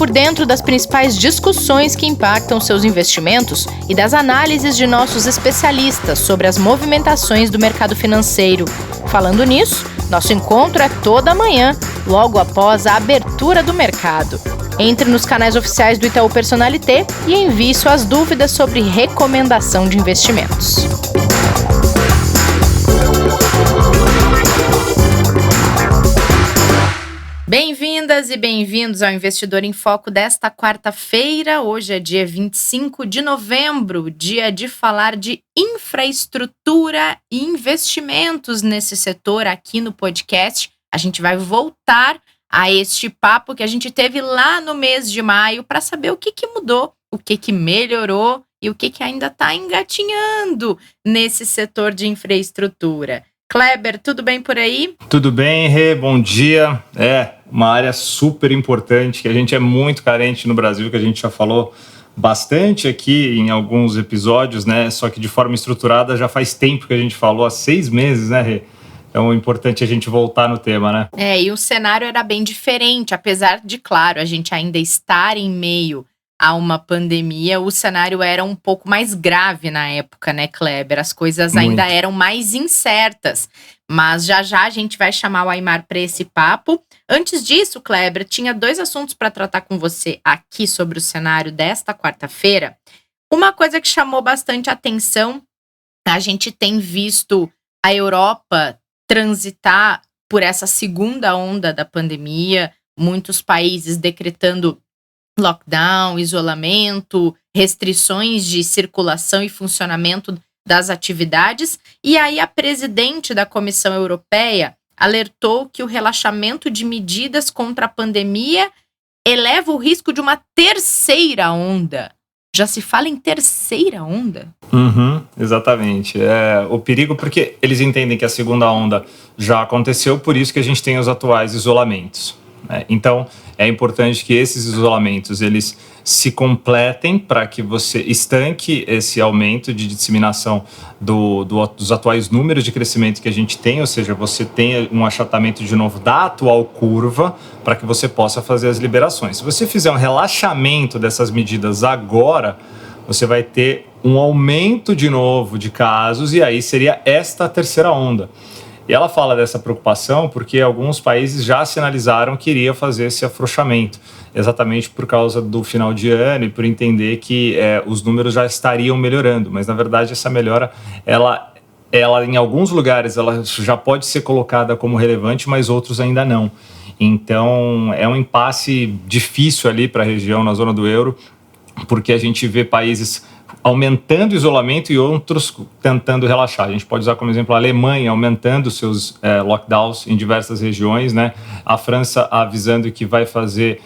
por dentro das principais discussões que impactam seus investimentos e das análises de nossos especialistas sobre as movimentações do mercado financeiro. Falando nisso, nosso encontro é toda manhã, logo após a abertura do mercado. Entre nos canais oficiais do Itaú Personalité e envie suas dúvidas sobre recomendação de investimentos. Bem-vindas e bem-vindos ao Investidor em Foco desta quarta-feira. Hoje é dia 25 de novembro, dia de falar de infraestrutura e investimentos nesse setor aqui no podcast. A gente vai voltar a este papo que a gente teve lá no mês de maio para saber o que mudou, o que melhorou e o que ainda está engatinhando nesse setor de infraestrutura. Kleber, tudo bem por aí? Tudo bem, Rê, bom dia. Uma área super importante, que a gente é muito carente no Brasil, que a gente já falou bastante aqui em alguns episódios, né? Só que de forma estruturada já faz tempo que a gente falou, há 6 meses, né, Rê? Então é importante a gente voltar no tema, né? E o cenário era bem diferente, apesar de, claro, a gente ainda estar em meio a uma pandemia, o cenário era um pouco mais grave na época, né, Kleber? As coisas ainda eram mais incertas. Mas já a gente vai chamar o Aimar para esse papo. Antes disso, Kleber, tinha 2 assuntos para tratar com você aqui sobre o cenário desta quarta-feira. Uma coisa que chamou bastante atenção, a gente tem visto a Europa transitar por essa segunda onda da pandemia, muitos países decretando lockdown, isolamento, restrições de circulação e funcionamento das atividades. E aí a presidente da Comissão Europeia alertou que o relaxamento de medidas contra a pandemia eleva o risco de uma terceira onda. Já se fala em terceira onda? Exatamente. O perigo, porque eles entendem que a segunda onda já aconteceu, por isso que a gente tem os atuais isolamentos. Então, é importante que esses isolamentos eles se completem para que você estanque esse aumento de disseminação dos atuais números de crescimento que a gente tem, ou seja, você tenha um achatamento de novo da atual curva para que você possa fazer as liberações. Se você fizer um relaxamento dessas medidas agora, você vai ter um aumento de novo de casos e aí seria esta a terceira onda. E ela fala dessa preocupação porque alguns países já sinalizaram que iriam fazer esse afrouxamento, exatamente por causa do final de ano e por entender que os números já estariam melhorando. Mas, na verdade, essa melhora, ela em alguns lugares, ela já pode ser colocada como relevante, mas outros ainda não. Então, é um impasse difícil ali para a região, na zona do euro, porque a gente vê países aumentando o isolamento e outros tentando relaxar. A gente pode usar como exemplo a Alemanha aumentando seus lockdowns em diversas regiões, né? A França avisando que vai fazer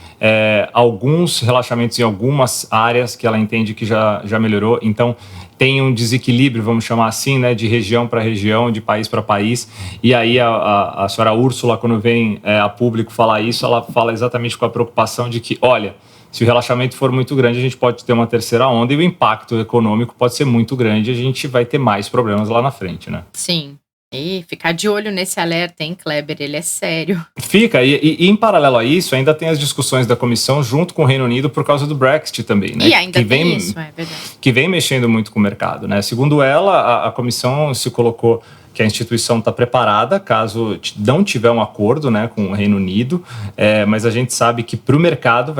alguns relaxamentos em algumas áreas que ela entende que já melhorou. Então, tem um desequilíbrio, vamos chamar assim, né, de região para região, de país para país. E aí a senhora Úrsula, quando vem a público falar isso, ela fala exatamente com a preocupação de que, olha, se o relaxamento for muito grande, a gente pode ter uma terceira onda e o impacto econômico pode ser muito grande e a gente vai ter mais problemas lá na frente, né? Sim. E ficar de olho nesse alerta, hein, Kleber? Ele é sério. Fica, e em paralelo a isso, ainda tem as discussões da comissão junto com o Reino Unido por causa do Brexit também, né? E ainda tem isso, é verdade. Que vem mexendo muito com o mercado, né? Segundo ela, a comissão se colocou que a instituição está preparada caso não tiver um acordo, né, com o Reino Unido, mas a gente sabe que para o mercado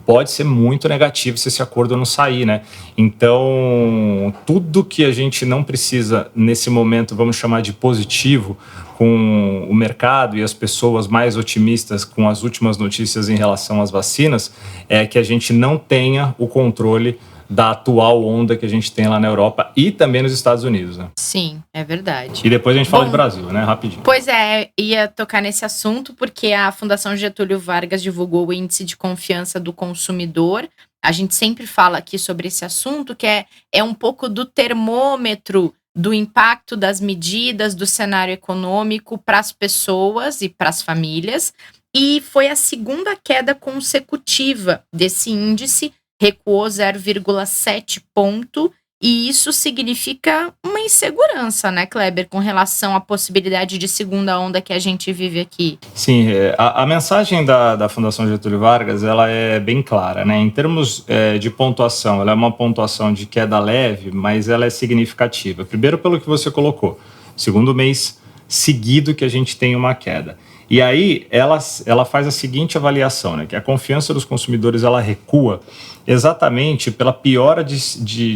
pode ser muito negativo se esse acordo não sair, né? Então, tudo que a gente não precisa nesse momento, vamos chamar de positivo, com o mercado e as pessoas mais otimistas com as últimas notícias em relação às vacinas, é que a gente não tenha o controle da atual onda que a gente tem lá na Europa e também nos Estados Unidos, né? Sim, é verdade. E depois a gente fala de Brasil, né? Rapidinho. Pois é, ia tocar nesse assunto porque a Fundação Getúlio Vargas divulgou o Índice de Confiança do Consumidor. A gente sempre fala aqui sobre esse assunto, que é um pouco do termômetro do impacto das medidas do cenário econômico para as pessoas e para as famílias. E foi a segunda queda consecutiva desse índice, recuou 0,7 ponto E isso significa uma insegurança, né, Kleber, com relação à possibilidade de segunda onda que a gente vive aqui. Sim, a mensagem da Fundação Getúlio Vargas, ela é bem clara, né? Em termos de pontuação, ela é uma pontuação de queda leve, mas ela é significativa. Primeiro, pelo que você colocou, segundo mês seguido que a gente tem uma queda. E aí ela faz a seguinte avaliação, né? Que a confiança dos consumidores ela recua exatamente pela piora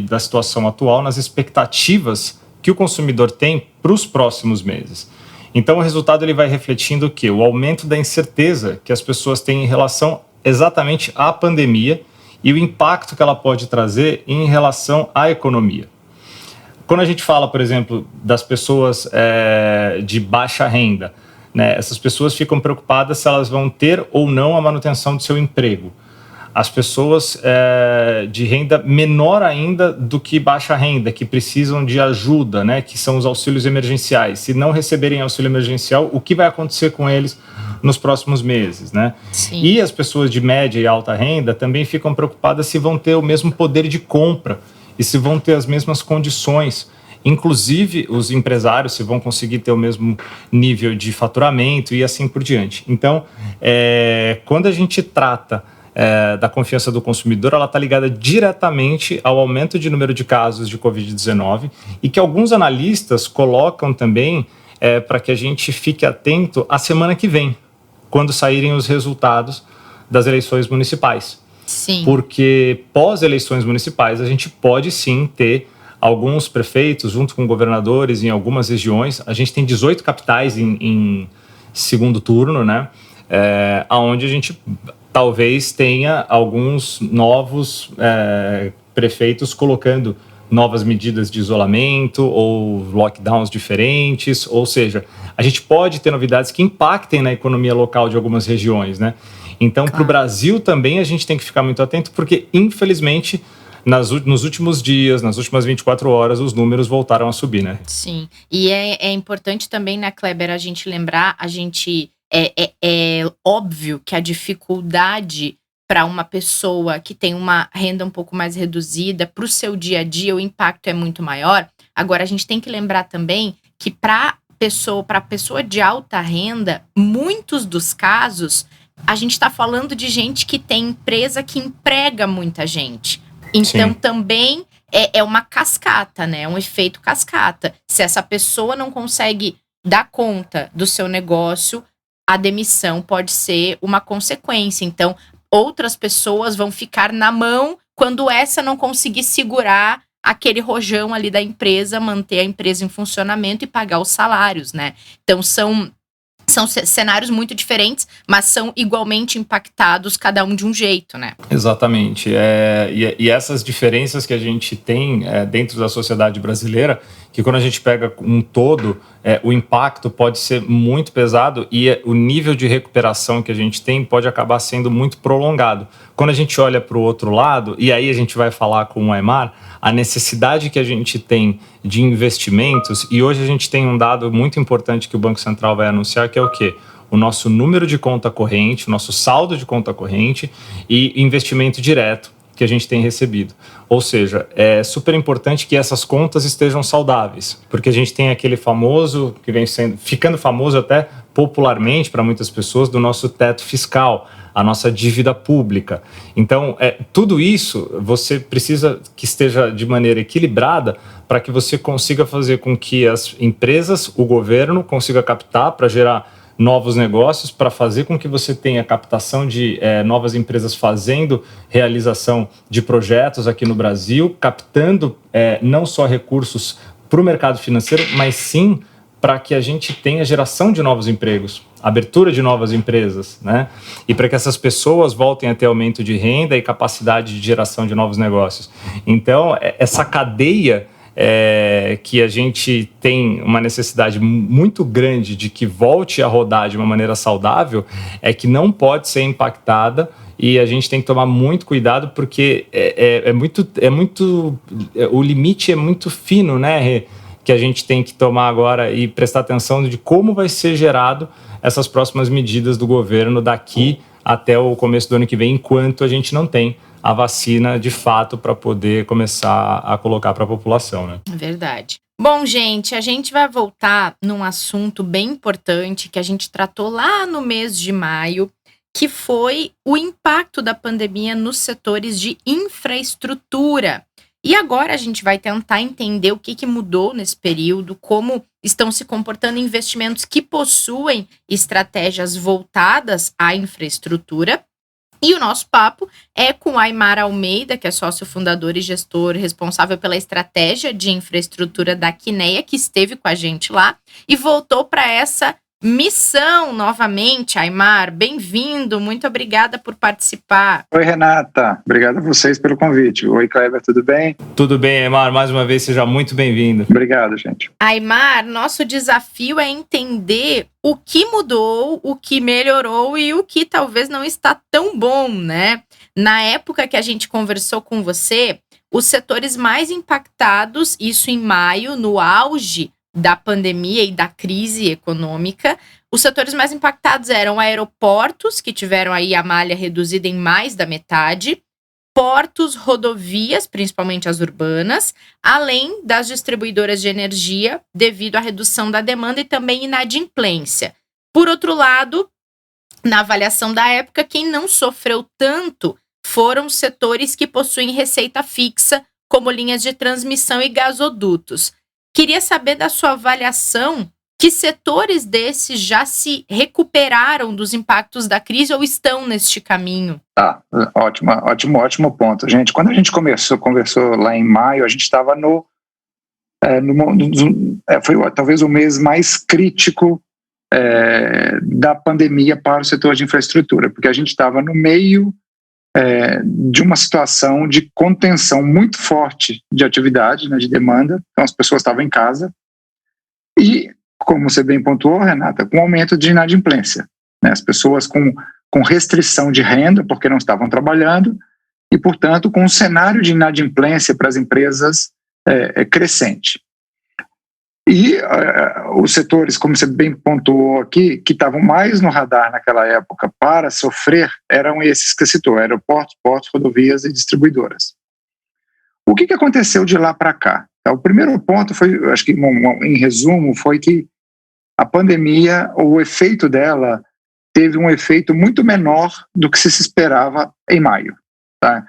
da situação atual nas expectativas que o consumidor tem para os próximos meses. Então, o resultado ele vai refletindo o quê? O aumento da incerteza que as pessoas têm em relação exatamente à pandemia e o impacto que ela pode trazer em relação à economia. Quando a gente fala, por exemplo, das pessoas de baixa renda, né, essas pessoas ficam preocupadas se elas vão ter ou não a manutenção do seu emprego. As pessoas de renda menor ainda do que baixa renda, que precisam de ajuda, né, que são os auxílios emergenciais. Se não receberem auxílio emergencial, o que vai acontecer com eles nos próximos meses, né? Sim. E as pessoas de média e alta renda também ficam preocupadas se vão ter o mesmo poder de compra e se vão ter as mesmas condições. Inclusive, os empresários se vão conseguir ter o mesmo nível de faturamento e assim por diante. Então, quando a gente trata da confiança do consumidor, ela está ligada diretamente ao aumento de número de casos de Covid-19 e que alguns analistas colocam também para que a gente fique atento à semana que vem, quando saírem os resultados das eleições municipais. Sim. Porque pós-eleições municipais a gente pode sim ter alguns prefeitos, junto com governadores em algumas regiões. A gente tem 18 capitais em segundo turno, né? Onde a gente talvez tenha alguns novos prefeitos colocando novas medidas de isolamento ou lockdowns diferentes. Ou seja, a gente pode ter novidades que impactem na economia local de algumas regiões, né? Então, para o Brasil também a gente tem que ficar muito atento, porque, infelizmente, nos últimos dias, nas últimas 24 horas, os números voltaram a subir, né? Sim. E é importante também, né, Kleber, a gente lembrar, é óbvio que a dificuldade para uma pessoa que tem uma renda um pouco mais reduzida, para o seu dia a dia, o impacto é muito maior. Agora, a gente tem que lembrar também que para a pessoa de alta renda, muitos dos casos, a gente está falando de gente que tem empresa que emprega muita gente. Então, sim, também é uma cascata, né? É um efeito cascata. Se essa pessoa não consegue dar conta do seu negócio, a demissão pode ser uma consequência. Então, outras pessoas vão ficar na mão quando essa não conseguir segurar aquele rojão ali da empresa, manter a empresa em funcionamento e pagar os salários, né? Então, são cenários muito diferentes, mas são igualmente impactados, cada um de um jeito, né? Exatamente. E essas diferenças que a gente tem dentro da sociedade brasileira, que quando a gente pega um todo, o impacto pode ser muito pesado e o nível de recuperação que a gente tem pode acabar sendo muito prolongado. Quando a gente olha para o outro lado, e aí a gente vai falar com o Aymar, a necessidade que a gente tem de investimentos, e hoje a gente tem um dado muito importante que o Banco Central vai anunciar, que é o quê? O nosso número de conta corrente, o nosso saldo de conta corrente e investimento direto que a gente tem recebido. Ou seja, é super importante que essas contas estejam saudáveis, porque a gente tem aquele famoso, que vem ficando famoso até popularmente para muitas pessoas, do nosso teto fiscal, a nossa dívida pública. Então, tudo isso você precisa que esteja de maneira equilibrada para que você consiga fazer com que as empresas, o governo, consiga captar para gerar novos negócios, para fazer com que você tenha captação de novas empresas fazendo realização de projetos aqui no Brasil, captando não só recursos para o mercado financeiro, mas sim para que a gente tenha geração de novos empregos, abertura de novas empresas, né? E para que essas pessoas voltem a ter aumento de renda e capacidade de geração de novos negócios. Então, essa cadeia que a gente tem uma necessidade muito grande de que volte a rodar de uma maneira saudável, que não pode ser impactada, e a gente tem que tomar muito cuidado, porque o limite é muito fino, né, que a gente tem que tomar agora e prestar atenção de como vai ser gerado essas próximas medidas do governo daqui até o começo do ano que vem, enquanto a gente não tem a vacina de fato para poder começar a colocar para a população, né? Verdade. Bom, gente, a gente vai voltar num assunto bem importante que a gente tratou lá no mês de maio, que foi o impacto da pandemia nos setores de infraestrutura. E agora a gente vai tentar entender o que mudou nesse período, como estão se comportando investimentos que possuem estratégias voltadas à infraestrutura. E o nosso papo é com Aimar Almeida, que é sócio fundador e gestor responsável pela estratégia de infraestrutura da Kinea, que esteve com a gente lá e voltou para essa missão novamente. Aimar, bem-vindo, muito obrigada por participar. Oi, Renata, obrigado a vocês pelo convite. Oi, Kleber, tudo bem? Tudo bem, Aimar, mais uma vez seja muito bem-vindo. Obrigado, gente. Aimar, nosso desafio é entender o que mudou, o que melhorou e o que talvez não está tão bom, né? Na época que a gente conversou com você, os setores mais impactados, isso em maio, no auge da pandemia e da crise econômica, os setores mais impactados eram aeroportos, que tiveram aí a malha reduzida em mais da metade, portos, rodovias, principalmente as urbanas, além das distribuidoras de energia, devido à redução da demanda e também inadimplência. Por outro lado, na avaliação da época, quem não sofreu tanto foram os setores que possuem receita fixa, como linhas de transmissão e gasodutos. Queria saber da sua avaliação, que setores desses já se recuperaram dos impactos da crise ou estão neste caminho? Ótimo ponto. Gente, quando a gente conversou lá em maio, a gente estava foi talvez o mês mais crítico da pandemia para o setor de infraestrutura, porque a gente estava no meio de uma situação de contenção muito forte de atividade, né, de demanda. Então as pessoas estavam em casa e, como você bem pontuou, Renata, com aumento de inadimplência, né, as pessoas com restrição de renda porque não estavam trabalhando e, portanto, com um cenário de inadimplência para as empresas crescente. E os setores, como você bem pontuou aqui, que estavam mais no radar naquela época para sofrer, eram esses que você citou, aeroportos, portos, rodovias e distribuidoras. O que aconteceu de lá para cá? O primeiro ponto foi, acho que em resumo, foi que a pandemia, o efeito dela teve um efeito muito menor do que se esperava em maio. Tá?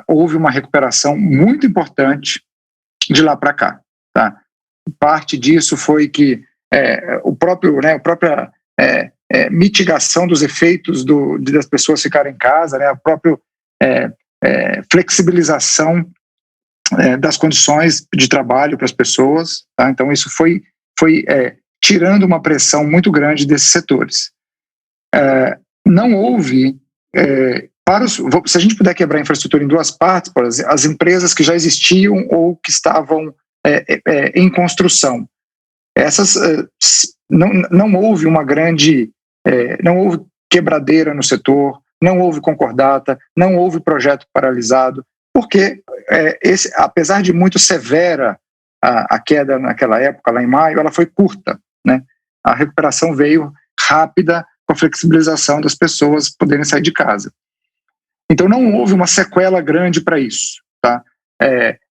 Houve uma recuperação muito importante de lá para cá. Tá? Parte disso foi que a própria mitigação dos efeitos das pessoas ficarem em casa, né, a própria flexibilização das condições de trabalho para as pessoas. Tá? Então isso foi tirando uma pressão muito grande desses setores. Não houve, se a gente puder quebrar a infraestrutura em duas partes, por exemplo, as empresas que já existiam ou que estavam em construção. Essas não houve uma grande, não houve quebradeira no setor, não houve concordata, não houve projeto paralisado, porque apesar de muito severa a queda naquela época, lá em maio, ela foi curta, né? A recuperação veio rápida com a flexibilização das pessoas poderem sair de casa. Então não houve uma sequela grande para isso, tá?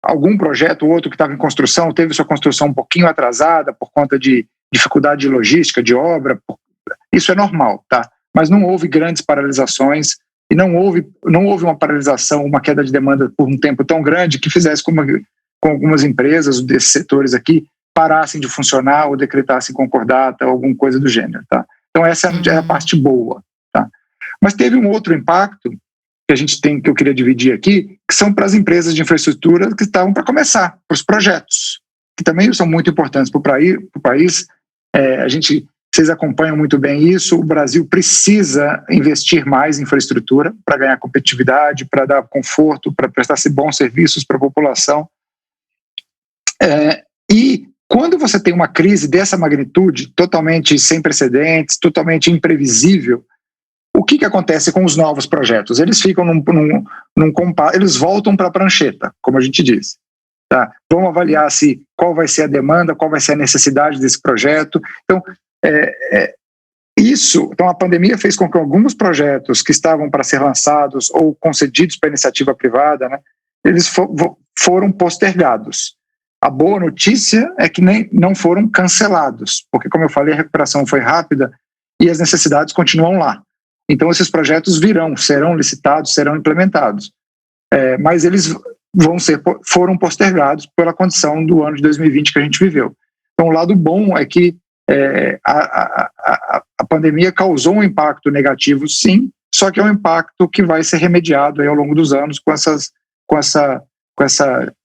Algum projeto ou outro que estava em construção teve sua construção um pouquinho atrasada por conta de dificuldade de logística, de obra, isso é normal, tá? Mas não houve grandes paralisações e não houve uma paralisação, uma queda de demanda por um tempo tão grande que fizesse com algumas empresas desses setores aqui parassem de funcionar ou decretassem concordata ou alguma coisa do gênero, tá? Então essa é a parte boa, tá? Mas teve um outro impacto que eu queria dividir aqui, que são para as empresas de infraestrutura que estavam para começar, para os projetos, que também são muito importantes para o país. Vocês acompanham muito bem isso. O Brasil precisa investir mais em infraestrutura para ganhar competitividade, para dar conforto, para prestar bons serviços para a população. E quando você tem uma crise dessa magnitude, totalmente sem precedentes, totalmente imprevisível, o que acontece com os novos projetos? Eles ficam eles voltam para a prancheta, como a gente diz. Tá? Vamos avaliar qual vai ser a demanda, qual vai ser a necessidade desse projeto. Então, Então a pandemia fez com que alguns projetos que estavam para ser lançados ou concedidos para iniciativa privada, né, eles foram postergados. A boa notícia é que não foram cancelados, porque, como eu falei, a recuperação foi rápida e as necessidades continuam lá. Então esses projetos serão licitados, serão implementados. Mas eles foram postergados pela condição do ano de 2020 que a gente viveu. Então o lado bom é que a pandemia causou um impacto negativo, sim, só que é um impacto que vai ser remediado aí ao longo dos anos com essa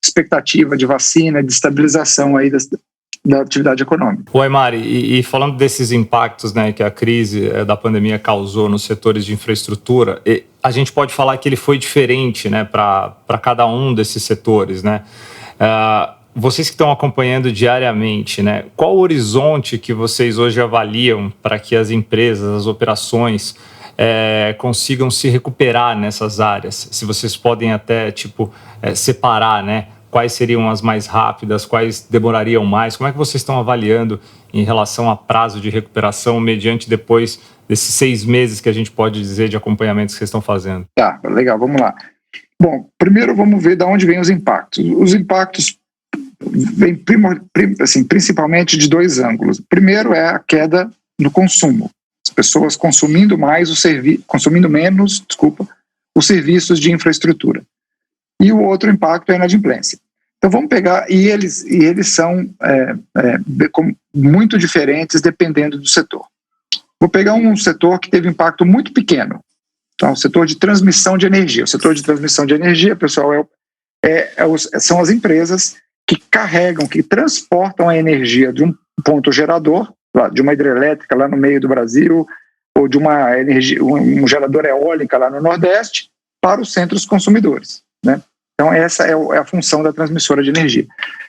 expectativa de vacina, de estabilização aí da atividade econômica. Oi, Mari, e falando desses impactos, né, que a crise da pandemia causou nos setores de infraestrutura, a gente pode falar que ele foi diferente, né, para cada um desses setores, né? Vocês que estão acompanhando diariamente, né, qual o horizonte que vocês hoje avaliam para que as empresas, as operações consigam se recuperar nessas áreas? Se vocês podem até separar, né, quais seriam as mais rápidas, quais demorariam mais? Como é que vocês estão avaliando em relação a prazo de recuperação mediante depois desses 6 meses que a gente pode dizer de acompanhamento que vocês estão fazendo? Tá, legal, vamos lá. Bom, primeiro vamos ver de onde vêm os impactos. Os impactos vêm principalmente de 2 ângulos. O primeiro é a queda no consumo. As pessoas consumindo menos os serviços de infraestrutura. E o outro impacto é a inadimplência. Então vamos pegar, e eles são muito diferentes dependendo do setor. Vou pegar um setor que teve impacto muito pequeno. Então, o setor de transmissão de energia. O setor de transmissão de energia, pessoal, são as empresas que carregam, que transportam a energia de um ponto gerador, de uma hidrelétrica lá no meio do Brasil, ou de um gerador eólica lá no Nordeste, para os centros consumidores, né? Então essa é a função da transmissora de energia.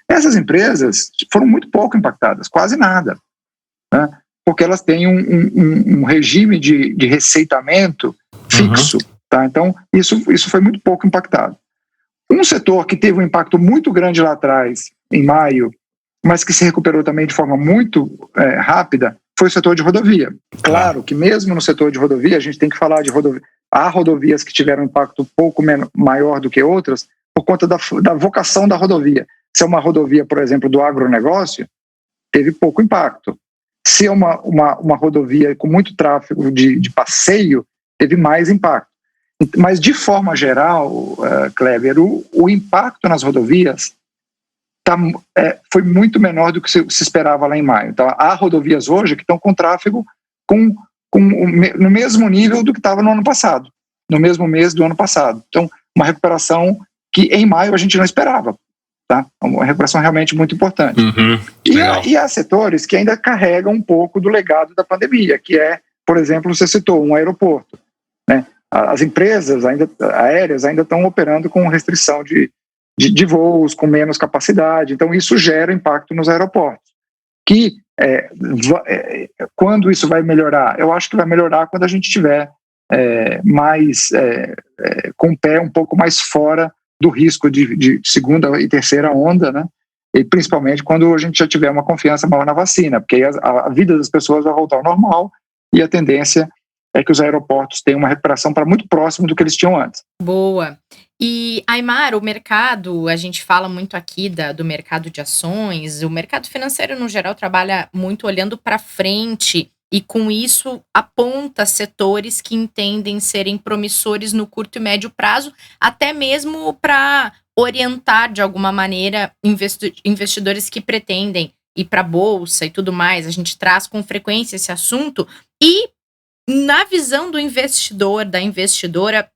Essas empresas foram muito pouco impactadas, quase nada, né? Porque elas têm um regime de receitamento fixo, tá? Então isso foi muito pouco impactado. Um setor que teve um impacto muito grande lá atrás, em maio, mas que se recuperou também de forma muito rápida, foi o setor de rodovia. Claro que mesmo no setor de rodovia, a gente tem que falar de rodovia. Há rodovias que tiveram um impacto um pouco maior do que outras por conta da vocação da rodovia. Se é uma rodovia, por exemplo, do agronegócio, teve pouco impacto. Se é uma rodovia com muito tráfego de passeio, teve mais impacto. Mas, de forma geral, Kleber, o impacto nas rodovias foi muito menor do que se esperava lá em maio. Então, há rodovias hoje que estão com tráfego no mesmo nível do que estava no ano passado, no mesmo mês do ano passado. Então, uma recuperação que em maio a gente não esperava, tá? Uma recuperação realmente muito importante. E há setores que ainda carregam um pouco do legado da pandemia, que é, por exemplo, você citou, um aeroporto, né? As empresas aéreas ainda estão operando com restrição de voos, com menos capacidade, então isso gera impacto nos aeroportos. Que quando isso vai melhorar? Eu acho que vai melhorar quando a gente tiver com o pé um pouco mais fora do risco de segunda e terceira onda, né? E principalmente quando a gente já tiver uma confiança maior na vacina, porque aí a vida das pessoas vai voltar ao normal e a tendência é que os aeroportos tenham uma recuperação para muito próximo do que eles tinham antes. Boa. E, Aimar, o mercado, a gente fala muito aqui do mercado de ações, o mercado financeiro, no geral, trabalha muito olhando para frente e, com isso, aponta setores que entendem serem promissores no curto e médio prazo, até mesmo para orientar, de alguma maneira, investidores que pretendem ir para a bolsa e tudo mais. A gente traz com frequência esse assunto e, na visão do investidor, da investidora,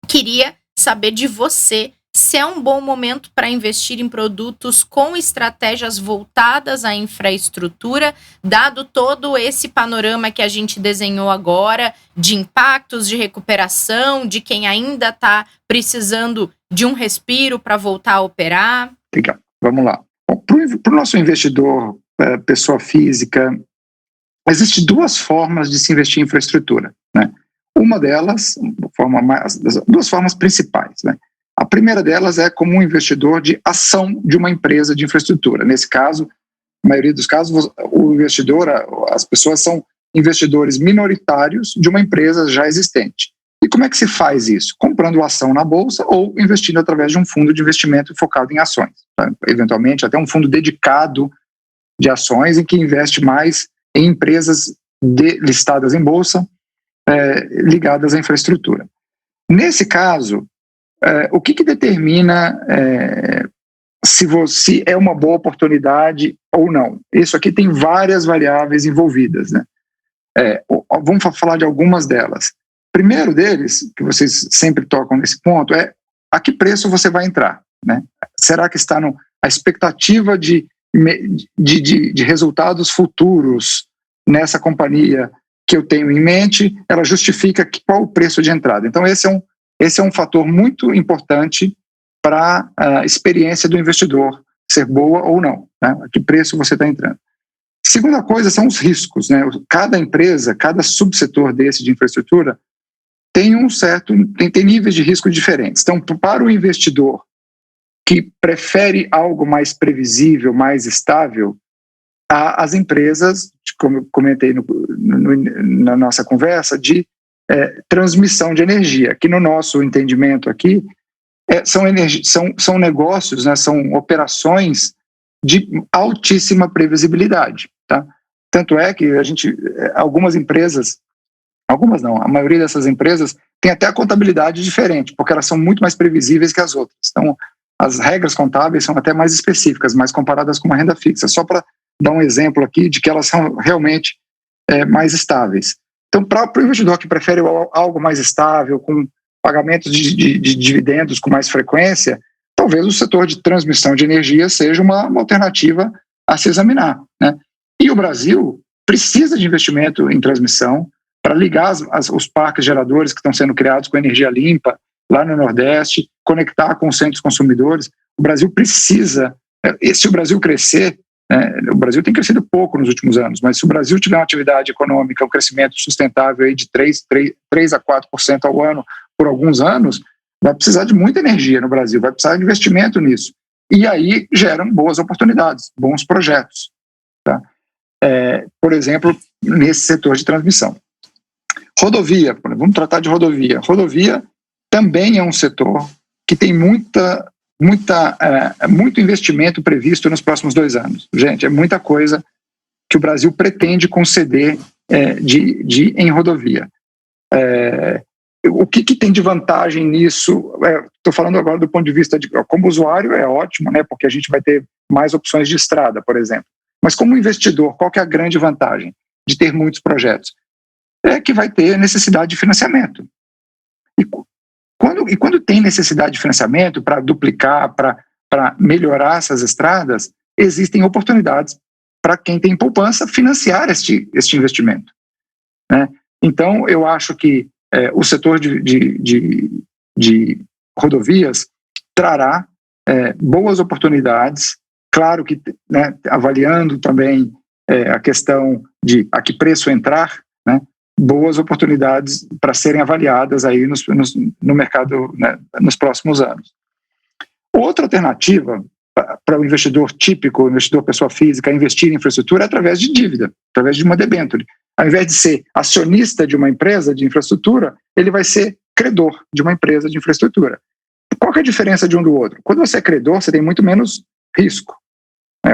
queria saber de você se é um bom momento para investir em produtos com estratégias voltadas à infraestrutura, dado todo esse panorama que a gente desenhou agora, de impactos, de recuperação, de quem ainda está precisando de um respiro para voltar a operar. Legal, vamos lá. Para o nosso investidor, pessoa física, existem 2 formas de se investir em infraestrutura, né? Uma delas, duas formas principais, né? A primeira delas é como um investidor de ação de uma empresa de infraestrutura. Nesse caso, na maioria dos casos, o investidor, as pessoas são investidores minoritários de uma empresa já existente. E como é que se faz isso? Comprando ação na bolsa ou investindo através de um fundo de investimento focado em ações. Tá? Eventualmente, até um fundo dedicado de ações em que investe mais em empresas listadas em bolsa, ligadas à infraestrutura. Nesse caso, o que determina se é uma boa oportunidade ou não? Isso aqui tem várias variáveis envolvidas, né? Vamos falar de algumas delas. Primeiro deles, que vocês sempre tocam nesse ponto, é a que preço você vai entrar, né? Será que está a expectativa de resultados futuros nessa companhia que eu tenho em mente, ela justifica qual o preço de entrada. Então esse é um fator muito importante para a experiência do investidor ser boa ou não, né? A que preço você está entrando. Segunda coisa são os riscos, né? Cada empresa, cada subsetor desse de infraestrutura tem tem níveis de risco diferentes. Então, para o investidor que prefere algo mais previsível, mais estável, as empresas, como eu comentei na nossa conversa, de transmissão de energia, que no nosso entendimento aqui são negócios, né, são operações de altíssima previsibilidade. Tá? Tanto é que algumas empresas, algumas não, a maioria dessas empresas tem até a contabilidade diferente, porque elas são muito mais previsíveis que as outras. Então, as regras contábeis são até mais específicas, mais comparadas com uma renda fixa, só para dar um exemplo aqui de que elas são realmente mais estáveis. Então, para o investidor que prefere algo mais estável, com pagamentos de dividendos com mais frequência, talvez o setor de transmissão de energia seja uma alternativa a se examinar, né? E o Brasil precisa de investimento em transmissão para ligar os parques geradores que estão sendo criados com energia limpa lá no Nordeste, conectar com os centros consumidores. O Brasil precisa, se o Brasil crescer, o Brasil tem crescido pouco nos últimos anos, mas se o Brasil tiver uma atividade econômica, um crescimento sustentável aí de 3 a 4% ao ano por alguns anos, vai precisar de muita energia no Brasil, vai precisar de investimento nisso. E aí geram boas oportunidades, bons projetos. Tá? Por exemplo, nesse setor de transmissão. Rodovia, vamos tratar de rodovia. Rodovia também é um setor que tem muito investimento previsto nos próximos 2 anos. Gente, é muita coisa que o Brasil pretende conceder em rodovia. O que tem de vantagem nisso? Estou falando agora do ponto de vista de como usuário, é ótimo, né, porque a gente vai ter mais opções de estrada, por exemplo. Mas como investidor, qual que é a grande vantagem de ter muitos projetos? É que vai ter necessidade de financiamento. E quando tem necessidade de financiamento para duplicar, para melhorar essas estradas, existem oportunidades para quem tem poupança financiar este investimento, né? Então, eu acho que o setor de rodovias trará boas oportunidades, claro que, né, avaliando também a questão de a que preço entrar, né, boas oportunidades para serem avaliadas aí no mercado, né, nos próximos anos. Outra alternativa para o investidor típico, o investidor pessoa física, investir em infraestrutura é através de dívida, através de uma debênture. Ao invés de ser acionista de uma empresa de infraestrutura, ele vai ser credor de uma empresa de infraestrutura. Qual que é a diferença de um do outro? Quando você é credor, você tem muito menos risco.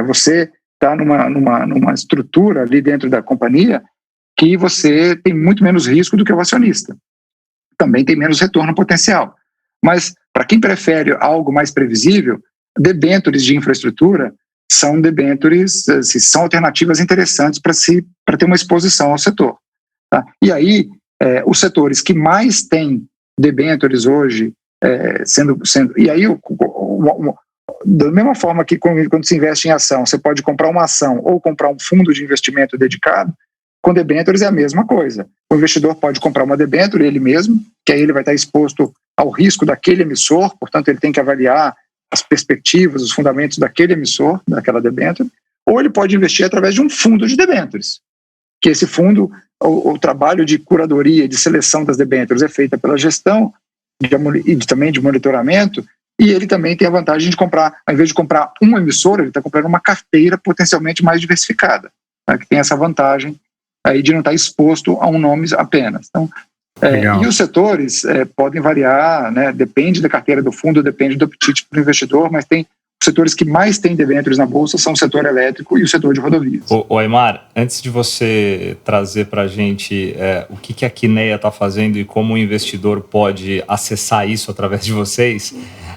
Você está numa estrutura ali dentro da companhia que você tem muito menos risco do que o acionista. Também tem menos retorno potencial. Mas, para quem prefere algo mais previsível, debêntures de infraestrutura são debêntures, são alternativas interessantes para ter uma exposição ao setor. Tá? E aí, os setores que mais têm debêntures hoje, e aí, da mesma forma que quando se investe em ação, você pode comprar uma ação ou comprar um fundo de investimento dedicado, com debêntures é a mesma coisa. O investidor pode comprar uma debênture ele mesmo, que aí ele vai estar exposto ao risco daquele emissor, portanto ele tem que avaliar as perspectivas, os fundamentos daquele emissor, daquela debênture, ou ele pode investir através de um fundo de debêntures, que esse fundo, o trabalho de curadoria, de seleção das debêntures é feita pela gestão e também de monitoramento, e ele também tem a vantagem de comprar, ao invés de comprar um emissor, ele está comprando uma carteira potencialmente mais diversificada, né, que tem essa vantagem aí de não estar exposto a um nome apenas. Então, e os setores podem variar, né? Depende da carteira do fundo, depende do apetite para o investidor, mas tem os setores que mais têm debêntures na Bolsa são o setor elétrico e o setor de rodovias. Ô Aymar, antes de você trazer para a gente o que a Kinea está fazendo e como o investidor pode acessar isso através de vocês,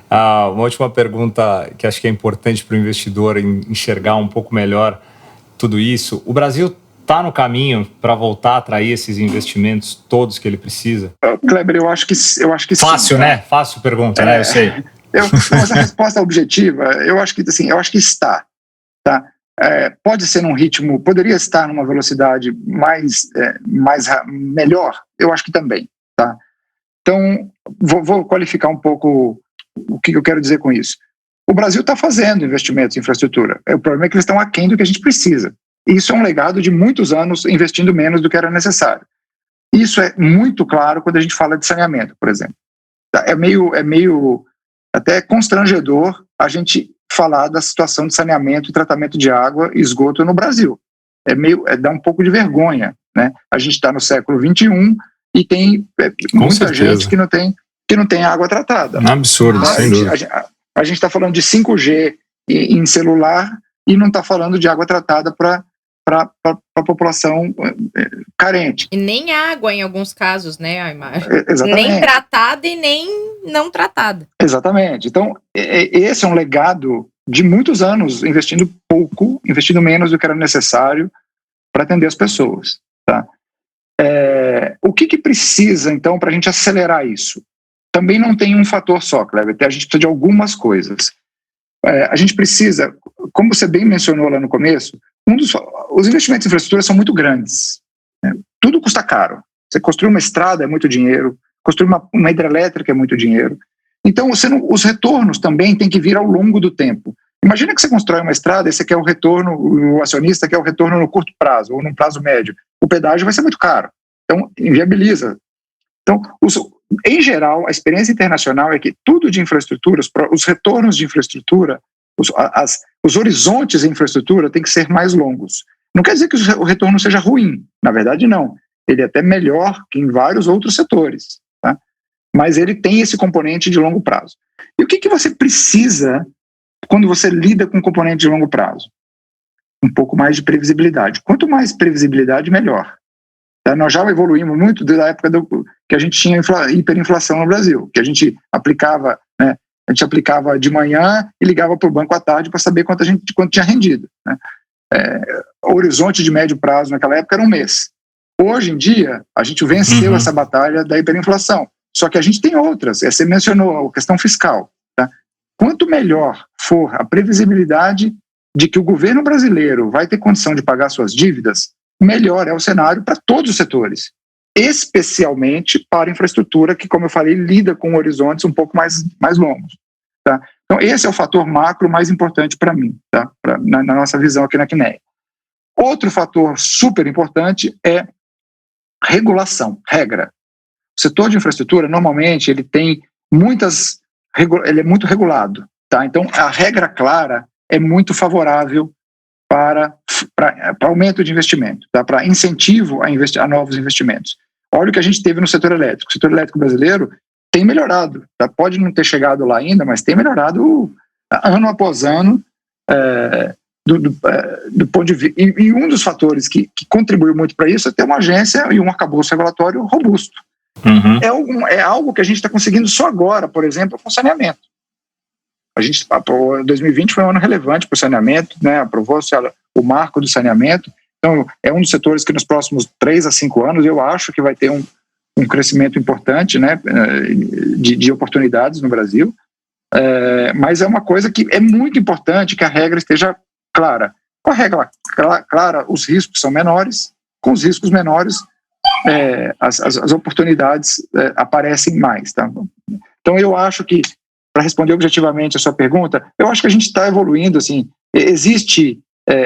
uma última pergunta que acho que é importante para o investidor enxergar um pouco melhor tudo isso. O Brasil está no caminho para voltar a atrair esses investimentos todos que ele precisa? Kleber, eu acho que fácil, sim, né? Fácil pergunta, né? Eu sei. Mas a resposta objetiva, eu acho que está. Tá? Pode ser num ritmo, poderia estar numa velocidade melhor, eu acho que também. Tá? Então, vou qualificar um pouco o que eu quero dizer com isso. O Brasil está fazendo investimentos em infraestrutura. O problema é que eles estão aquém do que a gente precisa. E isso é um legado de muitos anos investindo menos do que era necessário. Isso é muito claro quando a gente fala de saneamento, por exemplo. É meio até constrangedor a gente falar da situação de saneamento e tratamento de água e esgoto no Brasil. Dá um pouco de vergonha, né? A gente está no século XXI e tem muita gente que não tem água tratada. Um absurdo, sem dúvida. A gente está falando de 5G em celular e não está falando de água tratada para a população carente. E nem água em alguns casos, né, Aymar? Exatamente. Nem tratada e nem não tratada. Exatamente. Então, esse é um legado de muitos anos investindo pouco, investindo menos do que era necessário para atender as pessoas. Tá? O que precisa, então, para a gente acelerar isso? Também não tem um fator só, Kleber. A gente precisa de algumas coisas. A gente precisa, como você bem mencionou lá no começo, os investimentos em infraestrutura são muito grandes. Né? Tudo custa caro. Você construir uma estrada é muito dinheiro, construir uma hidrelétrica é muito dinheiro. Então, os retornos também têm que vir ao longo do tempo. Imagina que você constrói uma estrada e você quer o retorno, o acionista quer o retorno no curto prazo ou no prazo médio. O pedágio vai ser muito caro. Então, inviabiliza. Então, em geral, a experiência internacional é que tudo de infraestrutura, os retornos de infraestrutura, os horizontes em infraestrutura têm que ser mais longos. Não quer dizer que o retorno seja ruim, na verdade não. Ele é até melhor que em vários outros setores, tá? Mas ele tem esse componente de longo prazo. E o que você precisa quando você lida com um componente de longo prazo? Um pouco mais de previsibilidade. Quanto mais previsibilidade, melhor. Tá? Nós já evoluímos muito da época que a gente tinha hiperinflação no Brasil, que a gente aplicava, né? A gente aplicava de manhã e ligava para o banco à tarde para saber quanto tinha rendido. Né? O horizonte de médio prazo naquela época era um mês. Hoje em dia, a gente venceu essa batalha da hiperinflação. Só que a gente tem outras. Você mencionou a questão fiscal. Tá? Quanto melhor for a previsibilidade de que o governo brasileiro vai ter condição de pagar suas dívidas, melhor é o cenário para todos os setores. Especialmente para a infraestrutura que, como eu falei, lida com horizontes um pouco mais longos. Tá? Então, esse é o fator macro mais importante para mim, tá? Na nossa visão aqui na Kinea. Outro fator super importante é regulação, regra. O setor de infraestrutura, normalmente, ele é muito regulado. Tá? Então, a regra clara é muito favorável para aumento de investimento, tá? Para incentivo a novos investimentos. Olha o que a gente teve no setor elétrico. O setor elétrico brasileiro tem melhorado. Tá? Pode não ter chegado lá ainda, mas tem melhorado ano após ano do ponto de vista. E um dos fatores que contribuiu muito para isso é ter uma agência e um arcabouço regulatório robusto. É algo que a gente está conseguindo só agora, por exemplo, com saneamento. 2020 foi um ano relevante para o saneamento, né? Aprovou-se o marco do saneamento. Então, é um dos setores que nos próximos 3 a 5 anos eu acho que vai ter um crescimento importante, né, de oportunidades no Brasil. Mas é uma coisa que é muito importante que a regra esteja clara. Com a regra clara, os riscos são menores. Com os riscos menores, as oportunidades aparecem mais. Tá? Então, eu acho que, para responder objetivamente a sua pergunta, eu acho que a gente está evoluindo. Assim, existe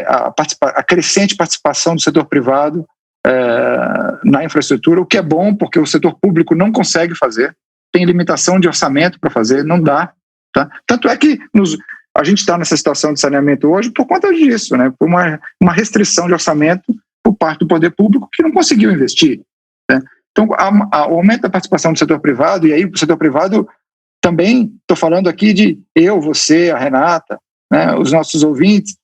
a crescente participação do setor privado na infraestrutura, o que é bom, porque o setor público não consegue fazer, tem limitação de orçamento para fazer, não dá. Tá? Tanto é que a gente está nessa situação de saneamento hoje por conta disso, né? Por uma restrição de orçamento por parte do poder público que não conseguiu investir, né? Então, o aumento da participação do setor privado, e aí o setor privado também, estou falando aqui de eu, você, a Renata, né, os nossos ouvintes,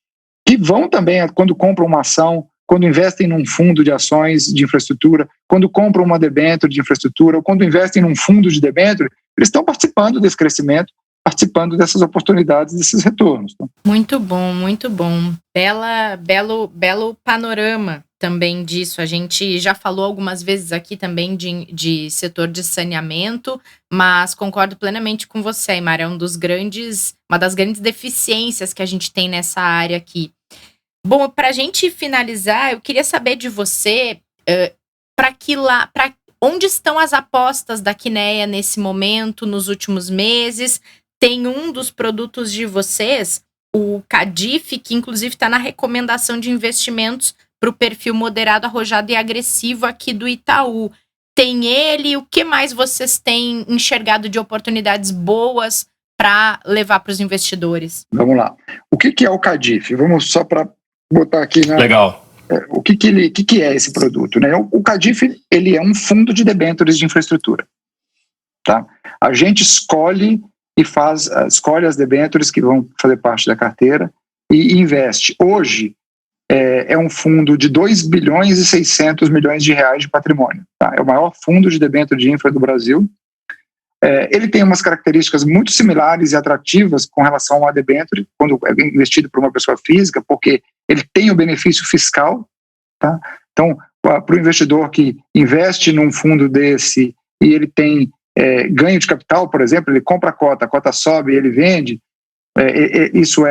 que vão também, quando compram uma ação, quando investem num fundo de ações de infraestrutura, quando compram uma debênture de infraestrutura, ou quando investem num fundo de debênture, eles estão participando desse crescimento, participando dessas oportunidades, desses retornos. Muito bom, muito bom. Belo panorama também disso. A gente já falou algumas vezes aqui também de setor de saneamento, mas concordo plenamente com você, Aimar, é uma das grandes deficiências que a gente tem nessa área aqui. Bom, para a gente finalizar, eu queria saber de você para onde estão as apostas da Kinea nesse momento, nos últimos meses. Tem um dos produtos de vocês, o CADIF, que inclusive está na recomendação de investimentos para o perfil moderado, arrojado e agressivo aqui do Itaú. Tem ele, o que mais vocês têm enxergado de oportunidades boas para levar para os investidores? Vamos lá. O que é o CADIF? Vamos só para botar aqui, né? Legal. O que é esse produto, né? O CADIF, ele é um fundo de debêntures de infraestrutura, tá? A gente escolhe as debêntures que vão fazer parte da carteira e investe. Hoje é um fundo de 2 bilhões e 600 milhões de reais de patrimônio, tá? É o maior fundo de debênture de infra do Brasil. Ele tem umas características muito similares e atrativas com relação ao debênture, quando é investido por uma pessoa física, porque ele tem o benefício fiscal, tá? Então, para o investidor que investe num fundo desse e ele tem ganho de capital, por exemplo, ele compra a cota sobe e ele vende, isso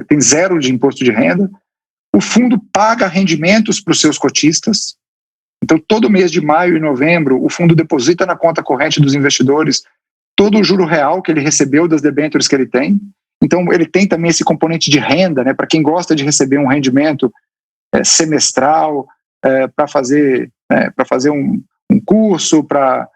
tem zero de imposto de renda. O fundo paga rendimentos para os seus cotistas. Então, todo mês de maio e novembro, o fundo deposita na conta corrente dos investidores todo o juro real que ele recebeu das debêntures que ele tem. Então, ele tem também esse componente de renda, né, para quem gosta de receber um rendimento semestral, para fazer um curso, para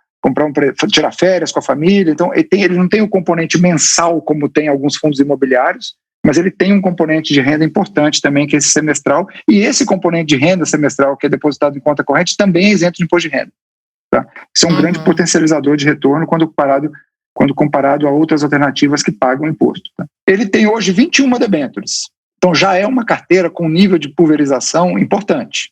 tirar férias com a família. Então, ele não tem o componente mensal como tem alguns fundos imobiliários, mas ele tem um componente de renda importante também, que é esse semestral, e esse componente de renda semestral que é depositado em conta corrente também é isento de imposto de renda, tá? Isso é um grande potencializador de retorno quando comparado a outras alternativas que pagam imposto, tá? Ele tem hoje 21 debêntures, então já é uma carteira com nível de pulverização importante,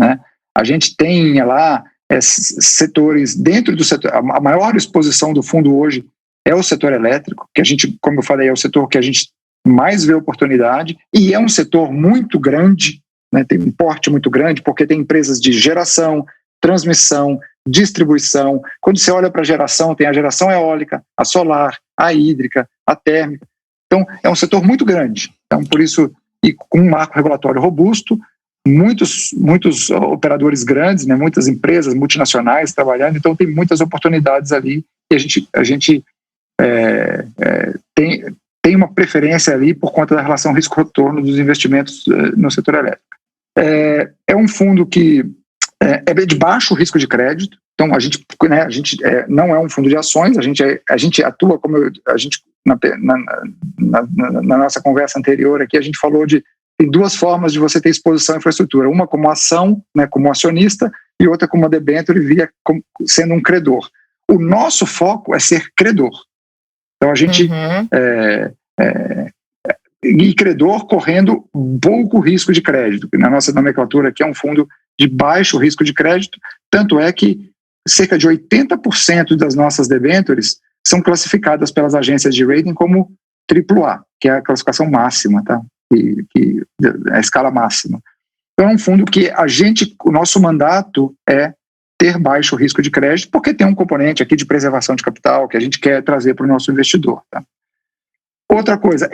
né? A gente tem lá setores dentro do setor. A maior exposição do fundo hoje é o setor elétrico, que a gente, como eu falei, é o setor que a gente mais vê oportunidade, e é um setor muito grande, né, tem um porte muito grande, porque tem empresas de geração, transmissão, distribuição. Quando você olha para a geração, tem a geração eólica, a solar, a hídrica, a térmica. Então, é um setor muito grande. Então, por isso, e com um marco regulatório robusto, muitos operadores grandes, né, muitas empresas multinacionais trabalhando, então tem muitas oportunidades ali, e a gente tem uma preferência ali por conta da relação risco-retorno dos investimentos no setor elétrico. É um fundo que é de baixo risco de crédito, então a gente não é um fundo de ações, a gente atua, como na nossa conversa anterior aqui, a gente falou tem duas formas de você ter exposição à infraestrutura, uma como ação, né, como acionista, e outra como debênture sendo um credor. O nosso foco é ser credor. Então a gente e credor correndo pouco risco de crédito, que na nossa nomenclatura aqui é um fundo de baixo risco de crédito, tanto é que cerca de 80% das nossas debêntures são classificadas pelas agências de rating como AAA, que é a classificação máxima, tá? Que é a escala máxima. Então é um fundo que o nosso mandato é ter baixo risco de crédito, porque tem um componente aqui de preservação de capital que a gente quer trazer para o nosso investidor, tá? Outra coisa,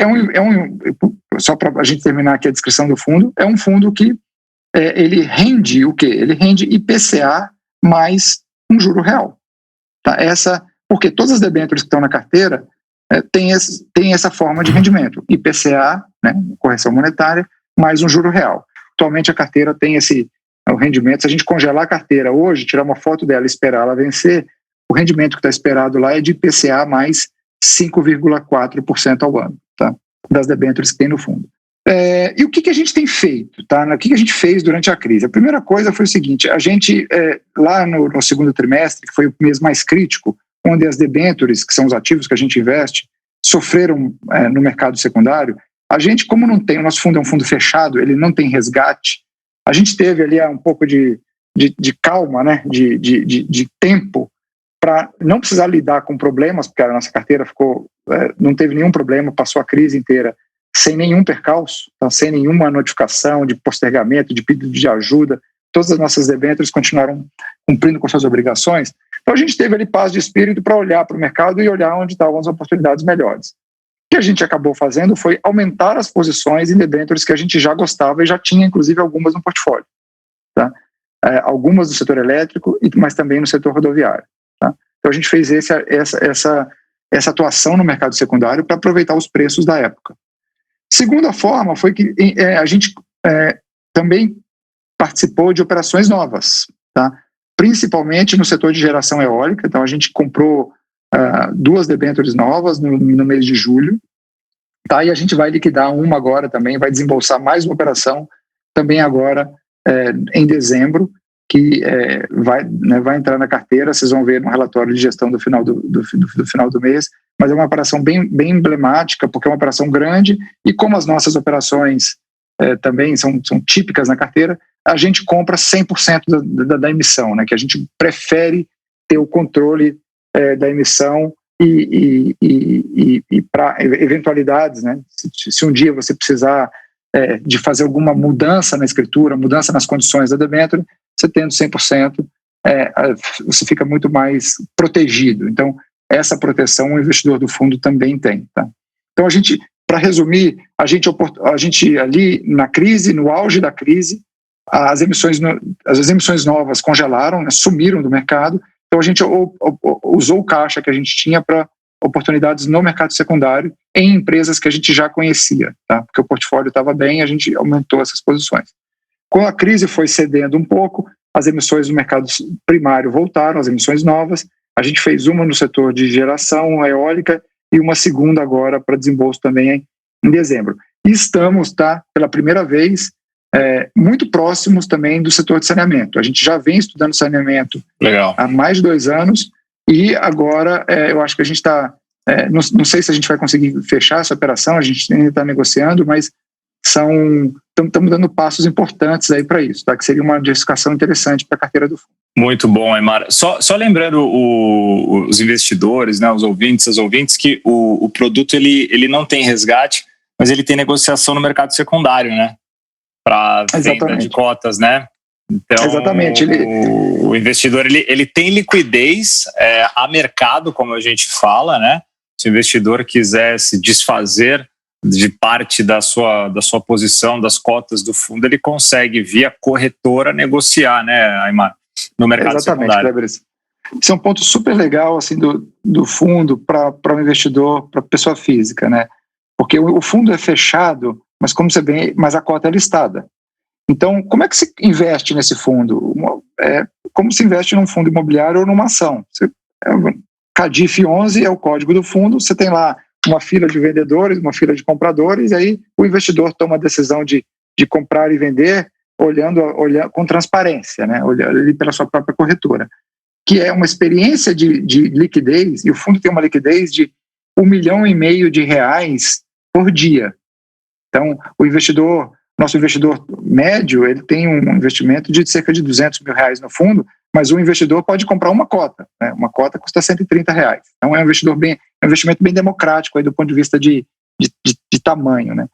só para a gente terminar aqui a descrição do fundo, é um fundo que ele rende o quê? Ele rende IPCA mais um juro real, tá? Porque todas as debêntures que estão na carteira tem essa forma de rendimento, IPCA, né, correção monetária, mais um juro real. Atualmente a carteira tem o rendimento, se a gente congelar a carteira hoje, tirar uma foto dela e esperar ela vencer, o rendimento que está esperado lá é de IPCA mais 5,4% ao ano, tá? Das debêntures que tem no fundo. E o que a gente tem feito? Tá? O que a gente fez durante a crise? A primeira coisa foi o seguinte, a gente, lá no segundo trimestre, que foi o mês mais crítico, onde as debêntures, que são os ativos que a gente investe, sofreram no mercado secundário, a gente, como não tem, o nosso fundo é um fundo fechado, ele não tem resgate, a gente teve ali um pouco de calma, né, de tempo, para não precisar lidar com problemas, porque a nossa carteira não teve nenhum problema, passou a crise inteira sem nenhum percalço, então, sem nenhuma notificação de postergamento, de pedido de ajuda, todas as nossas debêntures continuaram cumprindo com suas obrigações. Então a gente teve ali paz de espírito para olhar para o mercado e olhar onde estavam as oportunidades melhores. O que a gente acabou fazendo foi aumentar as posições em debêntures que a gente já gostava e já tinha, inclusive, algumas no portfólio. Tá? Algumas do setor elétrico, mas também no setor rodoviário. Tá? Então a gente fez essa atuação no mercado secundário para aproveitar os preços da época. Segunda forma foi que a gente também participou de operações novas, tá? Principalmente no setor de geração eólica. Então a gente comprou 2 debêntures novas no mês de julho, tá? E a gente vai liquidar uma agora também, vai desembolsar mais uma operação também agora em dezembro, que vai entrar na carteira. Vocês vão ver no relatório de gestão do final do mês, mas é uma operação bem emblemática, porque é uma operação grande, e como as nossas operações também são típicas na carteira, a gente compra 100% da emissão, né, que a gente prefere ter o controle da emissão e para eventualidades, né, se um dia você precisar de fazer alguma mudança na escritura, mudança nas condições da debênture, você tendo 100%, você fica muito mais protegido. Então, essa proteção o investidor do fundo também tem. Tá? Então, para resumir, a gente ali na crise, no auge da crise, as emissões novas congelaram, né, sumiram do mercado. Então, a gente usou o caixa que a gente tinha para oportunidades no mercado secundário em empresas que a gente já conhecia, tá? Porque o portfólio estava bem, a gente aumentou essas posições. Quando a crise foi cedendo um pouco, as emissões do mercado primário voltaram, as emissões novas. A gente fez uma no setor de geração eólica e uma segunda agora para desembolso também em dezembro. E estamos, pela primeira vez, muito próximos também do setor de saneamento. A gente já vem estudando saneamento há mais de 2 anos e agora eu acho que a gente está... não sei se a gente vai conseguir fechar essa operação, a gente ainda está negociando, mas estamos dando passos importantes aí para isso, tá? Que seria uma diversificação interessante para a carteira do fundo. Muito bom, Aymar. Só lembrando os investidores, né, os ouvintes, as ouvintes, que o produto ele não tem resgate, mas ele tem negociação no mercado secundário, né? Para venda de cotas, né? Então, exatamente. O investidor ele tem liquidez a mercado, como a gente fala, né? Se o investidor quiser se desfazer de parte da sua posição, das cotas do fundo, ele consegue, via corretora, negociar, né, Aymar, no mercado secundário. Kleber. Isso é um ponto super legal assim, do fundo para o investidor, para a pessoa física, né? Porque o fundo é fechado, mas como você vê, mas a cota é listada. Então, como é que se investe nesse fundo? Como se investe num fundo imobiliário ou numa ação? CADIF 11 é o código do fundo, você tem lá uma fila de vendedores, uma fila de compradores, e aí o investidor toma a decisão de comprar e vender olhando com transparência, né? Olhando pela sua própria corretora, que é uma experiência de liquidez, e o fundo tem uma liquidez de R$1,5 milhão por dia. Então, nosso investidor médio, ele tem um investimento de cerca de R$200 mil no fundo, mas o investidor pode comprar uma cota, né? Uma cota custa R$130. Então é um investimento bem democrático aí do ponto de vista de tamanho, né?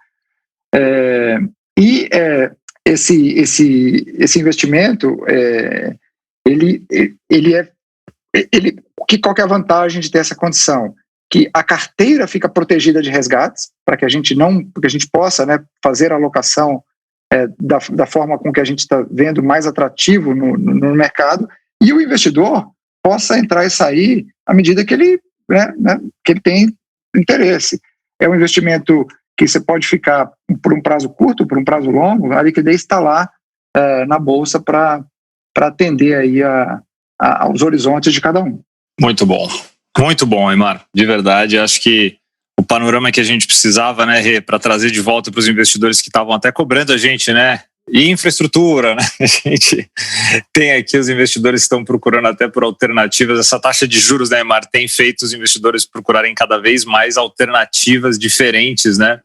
Esse investimento, qual que é a vantagem de ter essa condição? Que a carteira fica protegida de resgates, para que a gente possa, né, fazer a alocação da forma com que a gente está vendo mais atrativo no mercado, e o investidor possa entrar e sair à medida que ele tem interesse. É um investimento que você pode ficar por um prazo curto, por um prazo longo, a liquidez está lá na bolsa para atender aí aos horizontes de cada um. Muito bom, Aymar. De verdade, acho que panorama que a gente precisava, né, Rê, para trazer de volta para os investidores que estavam até cobrando a gente, né? E infraestrutura, né? A gente tem aqui os investidores que estão procurando até por alternativas. Essa taxa de juros, né, Mar, tem feito os investidores procurarem cada vez mais alternativas diferentes, né?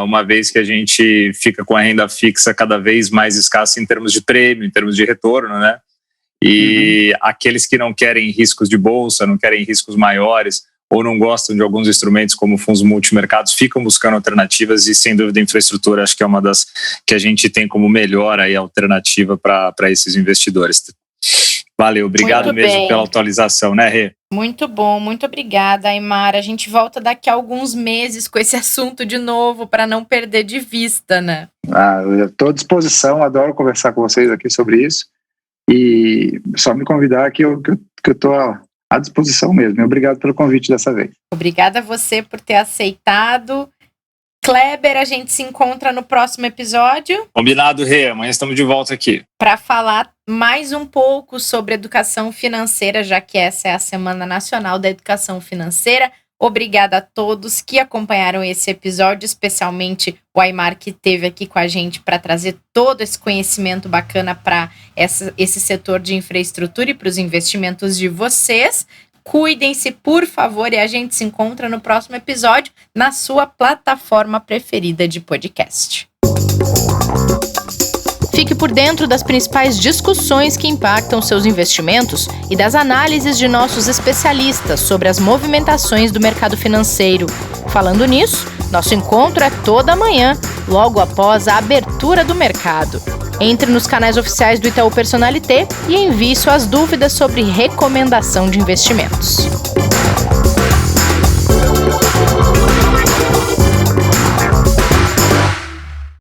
Uma vez que a gente fica com a renda fixa cada vez mais escassa em termos de prêmio, em termos de retorno, né? E aqueles que não querem riscos de bolsa, não querem riscos maiores, ou não gostam de alguns instrumentos como fundos multimercados, ficam buscando alternativas e, sem dúvida, a infraestrutura acho que é uma das que a gente tem como melhor aí alternativa para esses investidores. Valeu, obrigado mesmo pela atualização, né, Rê? Muito bom, muito obrigada, Aymar. A gente volta daqui a alguns meses com esse assunto de novo, para não perder de vista, né? Eu estou à disposição, adoro conversar com vocês aqui sobre isso. E só me convidar que eu estou à disposição mesmo. Obrigado pelo convite dessa vez. Obrigada a você por ter aceitado. Kleber, a gente se encontra no próximo episódio. Combinado, Rê. Amanhã estamos de volta aqui. Para falar mais um pouco sobre educação financeira, já que essa é a Semana Nacional da Educação Financeira. Obrigada a todos que acompanharam esse episódio, especialmente o Aymar, que esteve aqui com a gente para trazer todo esse conhecimento bacana para esse setor de infraestrutura e para os investimentos de vocês. Cuidem-se, por favor, e a gente se encontra no próximo episódio na sua plataforma preferida de podcast. Fique por dentro das principais discussões que impactam seus investimentos e das análises de nossos especialistas sobre as movimentações do mercado financeiro. Falando nisso, nosso encontro é toda manhã, logo após a abertura do mercado. Entre nos canais oficiais do Itaú Personalité e envie suas dúvidas sobre recomendação de investimentos.